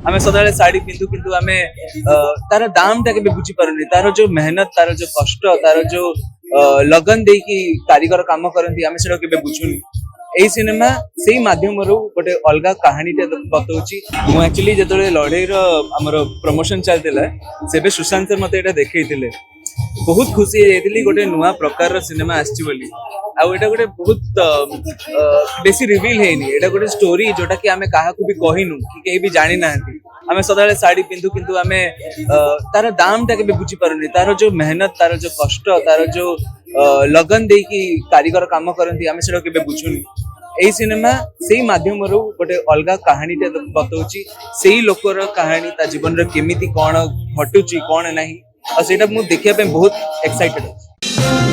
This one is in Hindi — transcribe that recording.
आमे सदाले साड़ी पिंधु किंतु आमे तार दाम टा के बुझी पारुनी तार जो मेहनत तार जो कष्ट तार जो लगन दे की कारीगर काम करती आमे सेटा के बुझुनी एई सिनेमा सेई माध्यम रो गोटे अलगा कहानी टे बताउची मु एक्चुअली जतले लड़ाई रो हमर प्रमोशन चलतिला सेबे सुशांत सर मते एटा देखैतिले बहुत खुशी जाइली गोटे नुआ प्रकार सिनेमा आछि बोली आ एटा गोटे बहुत बेसी रिवील हेनी एटा गोटे स्टोरी जोटा कि आमे काहा को भी कहिनु कि केही भी जानि नाहंती आमे सदाले साड़ी पिंधु किंतु आमे तार दाम टा के बुझी पारुनी तार जो मेहनत तार जो कष्ट तार जो लगन दे की कारीगर काम करती आमे सेटा के बुझुनी एई सिनेमा सेई माध्यम रो गोटे अलगा कहानी टे बताउची सेई लोकर कहानी ता जीवन रे केमिति कोन घटुची कोन नाही आ सेटा मु देखिया पे बहुत एक्साइटेड